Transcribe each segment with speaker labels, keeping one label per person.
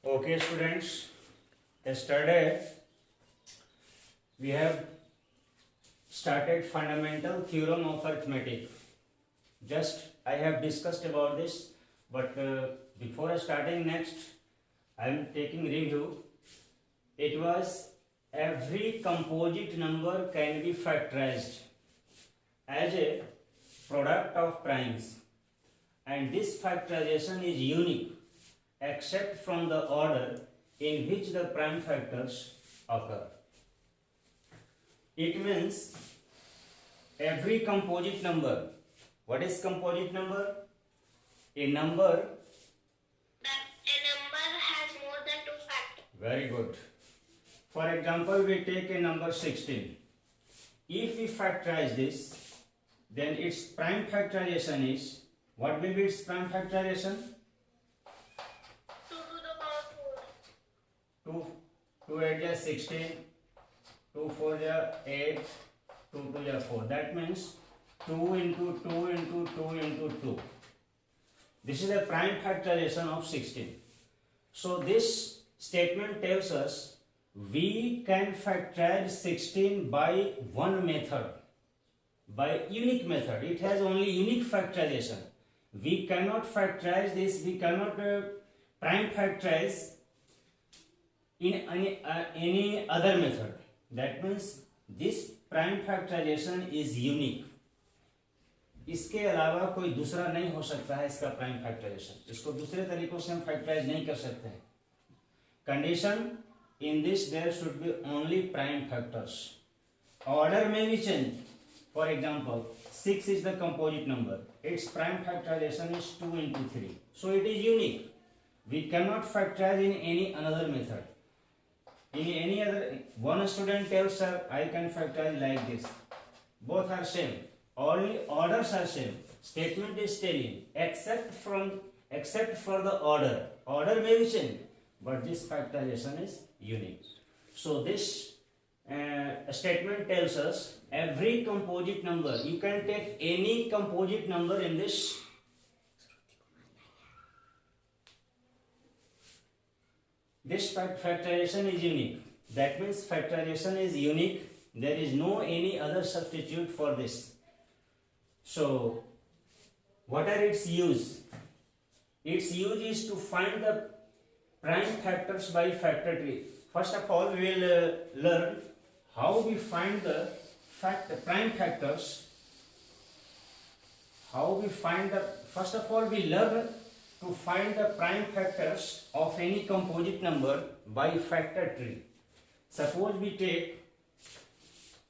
Speaker 1: Okay, students, yesterday we have started fundamental theorem of arithmetic. Just I have discussed about this, but before starting next, I am taking review. It was every composite number can be factorized as a product of primes, and this factorization is unique except from the order in which the prime factors occur. It means every composite number. What is composite number? A number
Speaker 2: has more than two factors.
Speaker 1: Very good. For example, we take a number 16. If we factorize this, then its prime factorization is, what will be its prime factorization?
Speaker 2: 2 to the power 4.
Speaker 1: 2 8 is 16, 2 4 is 8, 2 2 is 4. That means 2 into 2 into 2 into 2. This is the prime factorization of 16. So this statement tells us we can factorize 16 by one method, by unique method. It has only unique factorization. We cannot factorize this, we cannot prime factorize in any other method. That means this prime factorization is unique. इसके अलावा कोई दूसरा नहीं हो सकता है इसका prime factorisation. इसको दूसरे तरीकों से हम फैक्टराइज नहीं कर सकते हैं. Condition in this there should be only prime factors. Order may be changed. For example, 6 is the composite number. Its prime factorization is 2 into 3. So it is unique. We cannot factorize in any another method. In any other, one student tells sir, I can factorize like this. Both are same. Only orders are same. Statement is telling except for the order. Order may be changed, but this factorization is unique. So this statement tells us every composite number, you can take any composite number in this. This factorization is unique. That means factorization is unique. There is no any other substitute for this. So what are its use? Its use is to find the prime factors by factor tree. First of all, we will learn how we find the prime factors. First of all, we learn to find the prime factors of any composite number by factor tree. Suppose we take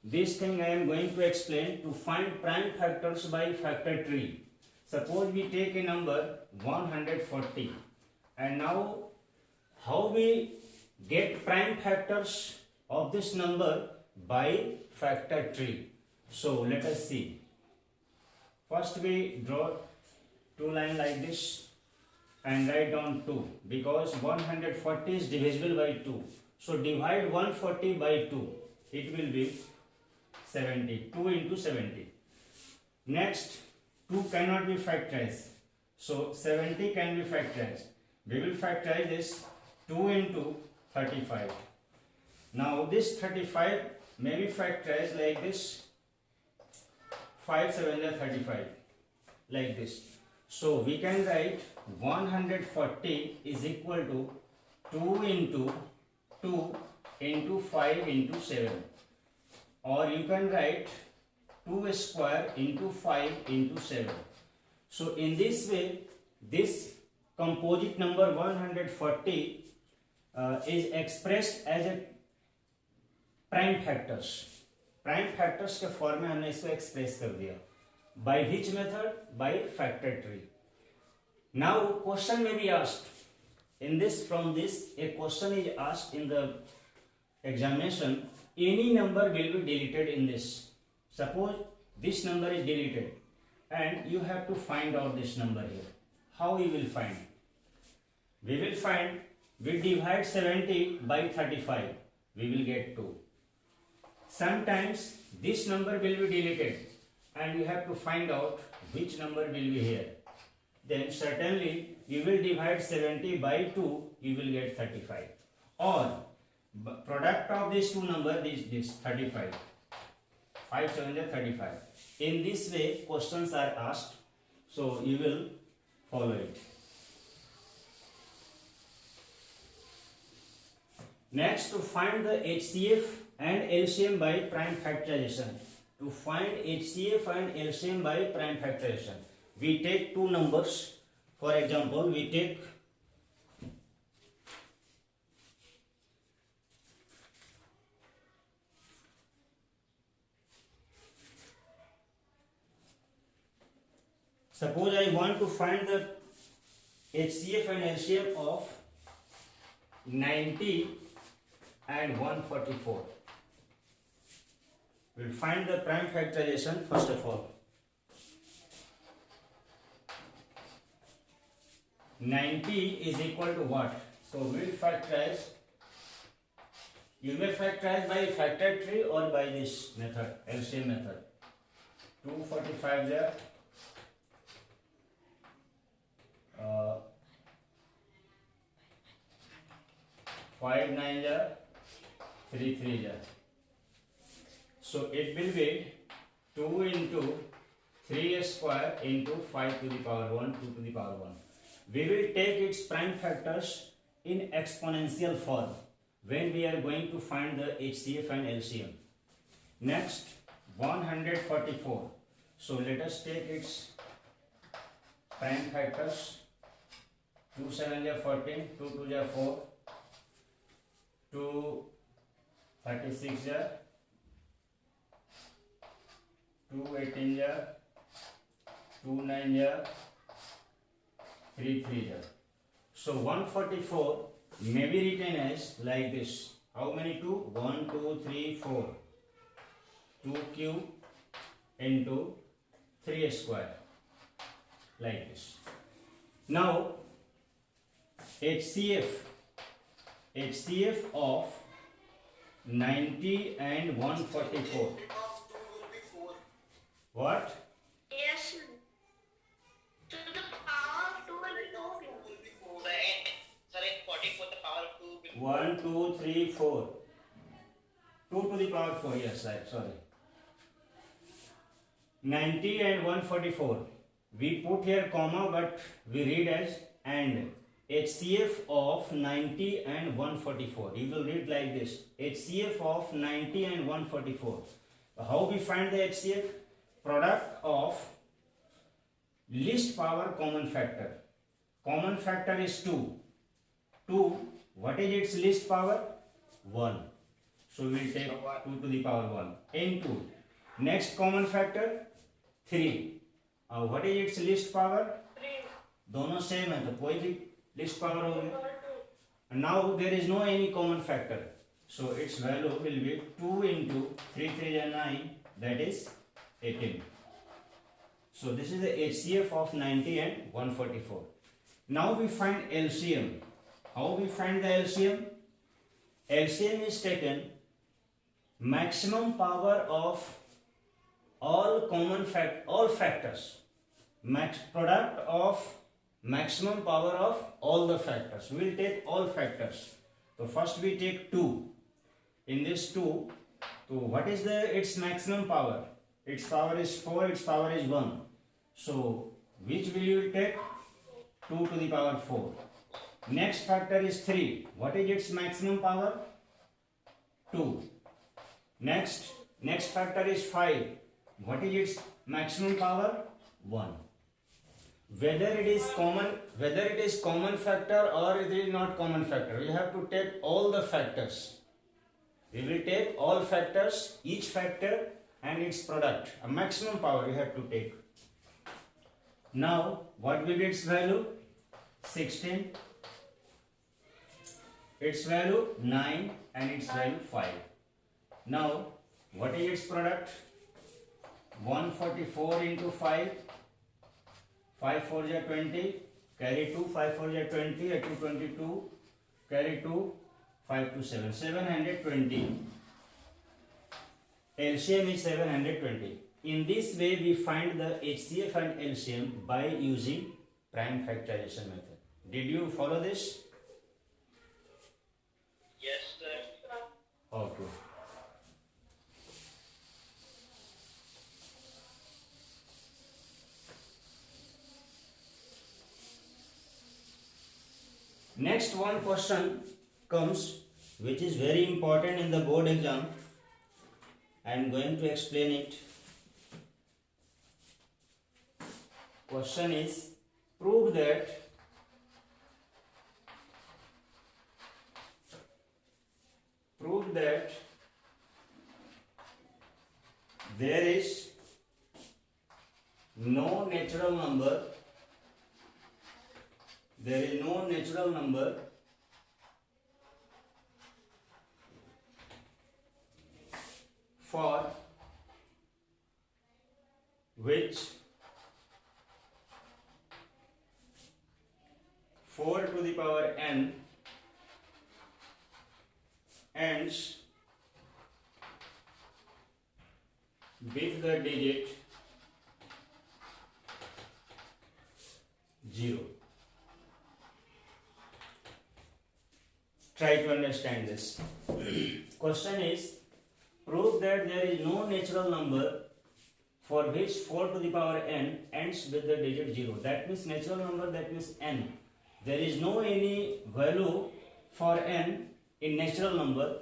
Speaker 1: this thing I am going to explain to find prime factors by factor tree. Suppose we take a number 140, and now how we get prime factors of this number by factor tree. So let us see. First we draw two lines like this and write down 2, because 140 is divisible by 2. So divide 140 by 2. It will be 70. 2 into 70. Next, 2 cannot be factorized. So 70 can be factorized. We will factorize this 2 into 35. Now this 35 may be factorized like this. 5 7 is 35. Like this. So we can write 140 is equal to 2 into 2 into 5 into 7. Or you can write 2 square into 5 into 7. So in this way, this composite number 140 is expressed as a prime factors. Prime factors के form में हमने इसको express कर दिया. By which method? By factor tree. Now question may be asked. From this, a question is asked in the examination. Any number will be deleted in this. Suppose this number is deleted and you have to find out this number here. How you will find? We will find, we divide 70 by 35. We will get 2. Sometimes this number will be deleted and you have to find out which number will be here. Then certainly you will divide 70 by 2, you will get 35. Or product of these two numbers is this 35. 5 7 is 35. In this way questions are asked, so you will follow it. Next, to find the HCF and LCM by prime factorization. To find HCF and LCM by prime factorization, we take two numbers. For example, we take suppose I want to find the HCF and LCM of 90 and 144. We'll find the prime factorization first of all. 90 is equal to what? So we'll factorize. You may factorize by factor tree or by this method, LCM method. 245 there. 5 9 ja, 3 3 ja. So it will be 2 into 3 square into 5 to the power 1, 2 to the power 1. We will take its prime factors in exponential form when we are going to find the HCF and LCM. Next, 144. So let us take its prime factors. 2 7 ja 14, 2 2 ja 4, 2 36 ja, 2 18 ja, 2 9 ja, 3 3 ja. So 144 may be written as like this. How many 2? 1 2 3 4. 2 cube into 3 square like this. Now HCF of 90 and 144. What?
Speaker 2: Yes. To the power of 2 will be 2.
Speaker 3: Sir, 44 the power of 2 will be
Speaker 1: 1 2 3 4. 2 to the power 4. Yes, right. Sorry. 90 and 144. We put here comma, but we read as and. HCF of 90 and 144. You will read like this. HCF of 90 and 144. How we find the HCF? Product of least power common factor. Common factor is 2. 2. What is its least power? 1. So we will take 2 to the power 1 into. Next common factor 3. What is its least power?
Speaker 2: 3.
Speaker 1: दोनों same है तो कोई भी least power होगी. And now there is no any common factor, so its value will be 2 into 3 3 is 9, that is 18. So this is the HCF of 90 and 144. Now we find LCM. How we find the LCM? LCM is taken maximum power of all factors. Product of maximum power of all the factors. We will take all factors. So first we take 2. In this 2, so what is its maximum power? Its power is 4, its power is 1. So which will you take? 2 to the power 4. Next factor is 3. What is its maximum power? 2. Next factor is 5. What is its maximum power? 1. Whether it is common factor or it is not common factor, we have to take all the factors. We will take all factors, each factor and its product. A maximum power we have to take. Now what will be its value? 16. Its value 9 and its value 5. Now what is its product? 144 into 5. 5 4 is 20, carry 2, 5 4 is 20, 2 22, carry 2, 5 to 7, 720. LCM is 720. In this way we find the HCF and LCM by using prime factorization method. Did you follow this?
Speaker 3: Yes, sir.
Speaker 1: Okay. Next one question comes, which is very important in the board exam. I am going to explain it. Question is, prove that there is no natural number for which 4 to the power n ends with the digit 0. Try to understand this. Question is, prove that there is no natural number for which 4 to the power n ends with the digit 0. That means natural number, that means n. There is no any value for n in natural number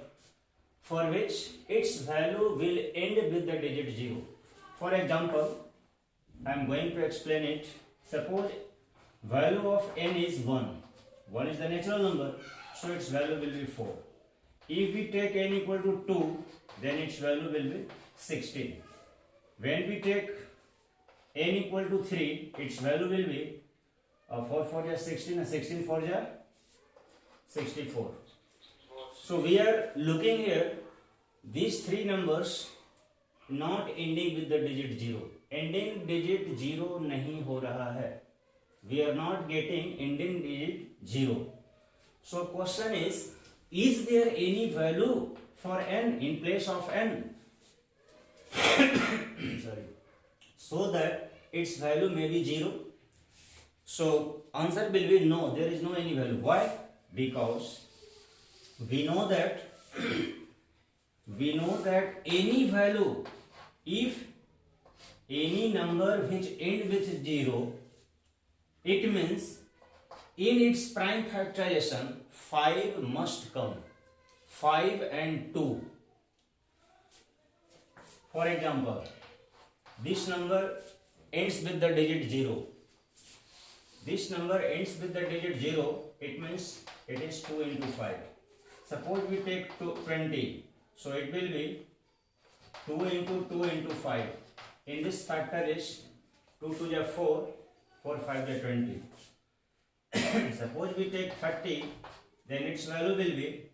Speaker 1: for which its value will end with the digit 0. For example, I am going to explain it. Suppose value of n is 1. 1 is the natural number, so its value will be 4. If we take n equal to 2, then its value will be 16. When we take n equal to 3, its value will be 4 4 is 16, 16 4 is 64. So we are looking here, these three numbers not ending with the digit 0. Ending digit 0 नहीं हो रहा है. We are not getting ending digit 0. So question is there any value for n in place of n? Sorry. So that its value may be 0. So answer will be no, there is no any value. Why? Because we know that any value, if any number which end with 0, it means in its prime factorization 5 must come. 5 and 2. For example, this number ends with the digit 0. This number ends with the digit 0, it means it is 2 into 5. Suppose we take 20, so it will be 2 into 2 into 5. In this factor is 2 to the 4, 4 5 is 20. Suppose we take 30, then its value will be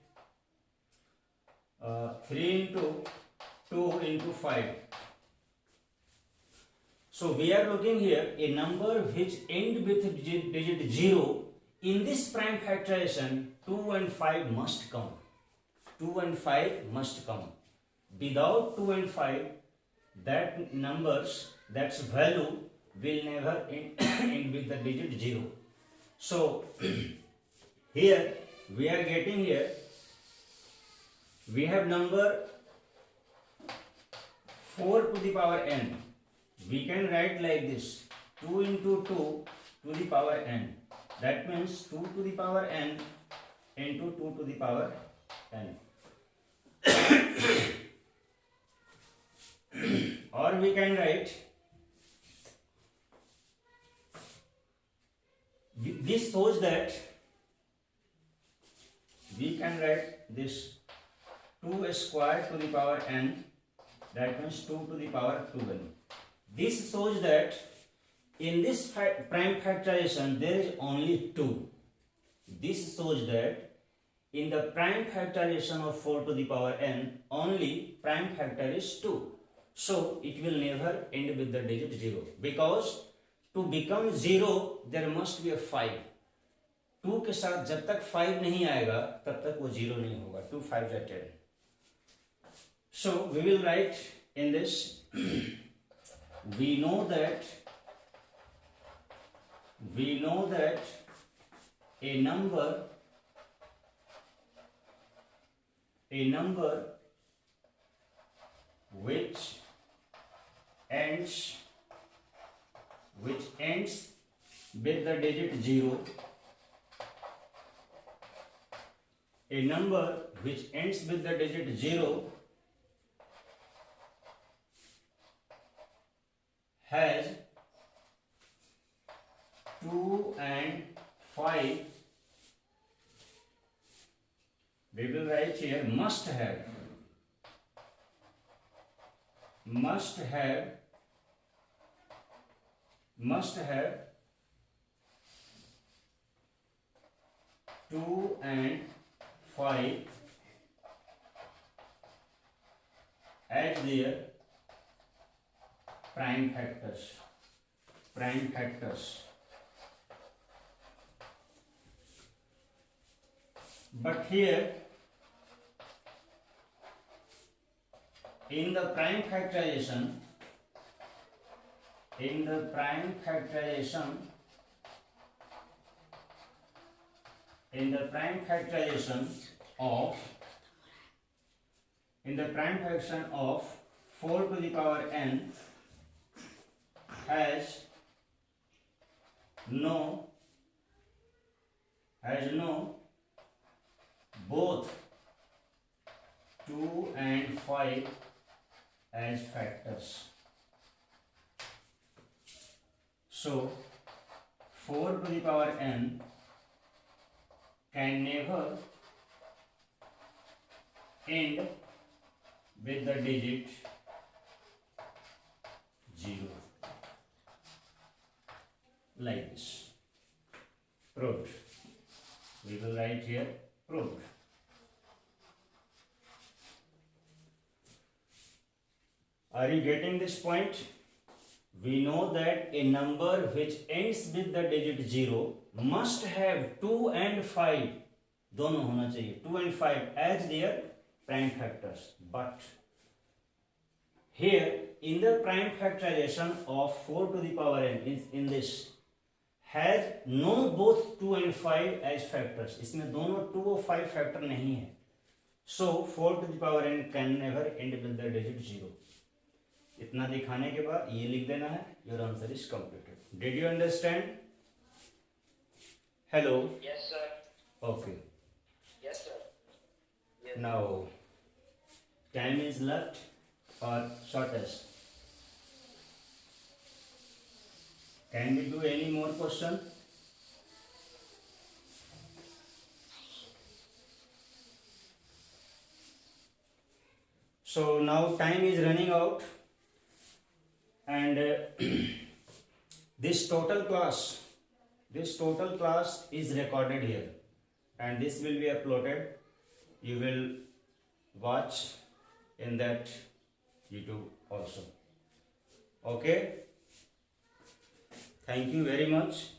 Speaker 1: 3 into 2 into 5. So we are looking here a number which end with digit 0. In this prime factorization, 2 and 5 must come. 2 and 5 must come. Without 2 and 5, that numbers, that's value will never end with the digit 0. So here we are getting here, we have number 4 to the power n. We can write like this, 2 into 2 to the power n. That means 2 to the power n into 2 to the power n. Or we can write, this shows that we can write this 2 square to the power n, that means 2 to the power 2n. This shows that in this prime factorization there is only 2. This shows that in the prime factorization of 4 to the power n, only prime factor is 2. So it will never end with the digit 0, because to become 0 there must be a 5. 2 के साथ जब तक 5 नहीं आएगा तब तक वो 0 नहीं होगा. 2 5 is 10. So we will write in this, we know that a number which ends with the digit 0, a number which ends with the digit 0 has 2 and 5. We will write here must have 2 and 5 as their prime factors. But here in the prime factorization of 4 to the power n has no both 2 and 5 as factors. So 4 to the power n can never end with the digit 0, like this. Proved. We will write here proved. Are you getting this point? We know that a number which ends with the digit 0 must have 2 and 5, दोनों होना चाहिए, 2 and 5 as their prime factors. But here in the prime factorization of 4 to the power n in this has no both 2 and 5 as factors. इसमें दोनों 2 और 5 factor नहीं है. So 4 to the power n can never end with the digit 0. इतना दिखाने के बाद ये लिख देना है. Your answer is completed. Did you understand? Hello.
Speaker 3: Yes, sir.
Speaker 1: Okay.
Speaker 3: Yes, sir. Yes.
Speaker 1: Now time is left or shortest. Can we do any more question? So now time is running out, and this total class is recorded here, and this will be uploaded. You will watch in that YouTube also. Okay, thank you very much.